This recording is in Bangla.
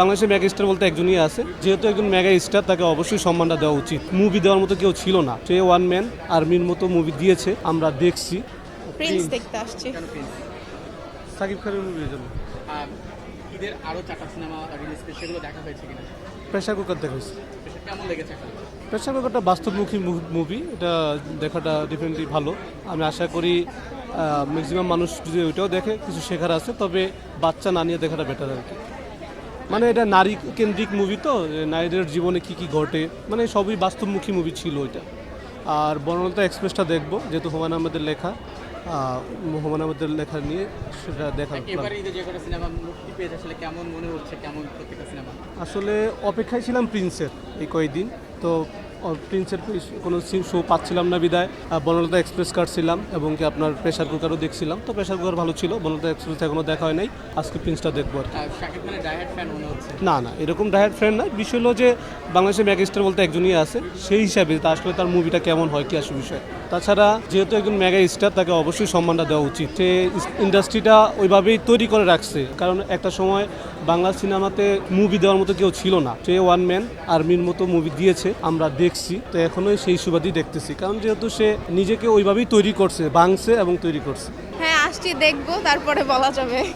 বাংলাদেশের মেগা স্টার বলতে একজনই আছে, যেহেতু একজন মেগা স্টার তাকে অবশ্যই সম্মানটা দেওয়া উচিত। মুভি দেওয়ার মতো কেউ ছিল না, সে ওয়ান ম্যান আর্মির মতো মুভি দিয়েছে, আমরা দেখছি। প্রিন্স দেখতে আসছি। কেন প্রিন্স? সাকিব খানের মুভির জন্য। ঈদের আরো 4টা সিনেমা রিলিজ পেয়েছে, সেগুলো দেখা হয়েছে কিনা? প্রেশার কুকার দেখেছি। কেমন লেগেছে এখন? প্রেশার কুকারটা বাস্তবমুখী মুভি, এটা দেখাটা ডেফিনেটলি ভালো। আমি আশা করি ম্যাক্সিমাম মানুষ যদি ওইটাও দেখে কিছু শেখার আছে, তবে বাচ্চা না নিয়ে দেখাটা বেটার আর কি। মানে এটা নারী কেন্দ্রিক মুভি, তো নারীদের জীবনে কি কি ঘটে, মানে সবই বাস্তবমুখী মুভি ছিল ওইটা। আর বনলতা এক্সপ্রেসটা দেখবো, যেহেতু হুমায়ুন আহমেদের লেখা, হুমায়ুন আহমেদের লেখা নিয়ে সেটা দেখা। এবারে ঈদে যে কটা সিনেমা মুক্তি পেয়েছে আসলে কেমন মনে হচ্ছে, কেমন প্রত্যেকটা সিনেমা? আসলে অপেক্ষায় ছিলাম প্রিন্সের এই কয়েকদিন, তো প্রিন্সের কোনো শো পাচ্ছিলাম না বিদায় বনলতা এক্সপ্রেস কাটছিলাম, এবং কি আপনার প্রেশার কুকারও দেখছিলাম। তো প্রেশার কুকার ভালো ছিল, বনলতা এক্সপ্রেস এখনও দেখা হয় নাই, আজকে প্রিন্সটা দেখবো আর কি। শাকিব খানের ডাইহার্ড ফ্যান মনে হচ্ছে? না না, এরকম ডাইহার্ড ফ্রেন্ড না। বিষয় হলো যে বাংলাদেশের মেগা স্টার বলতে একজনই আছে, সেই হিসাবে তা আসলে তার মুভিটা কেমন হয় কি আসে বিষয়। তাছাড়া যেহেতু একজন মেগা স্টার তাকে অবশ্যই সম্মানটা দেওয়া উচিত। সে ইন্ডাস্ট্রিটা ওইভাবেই তৈরি করে রাখছে, কারণ একটা সময় বাংলা সিনেমাতে মুভি দেওয়ার মতো কেউ ছিল না, সে ওয়ান ম্যান আর্মির মতো মুভি দিয়েছে, আমরা দেখছি। তো এখনোই সেই সুবাদই দেখতেছি, কারণ যেহেতু সে নিজেকে ওইভাবেই তৈরি করছে, বাংছে এবং তৈরি করছে। হ্যাঁ আসছি, দেখবো, তারপরে বলা যাবে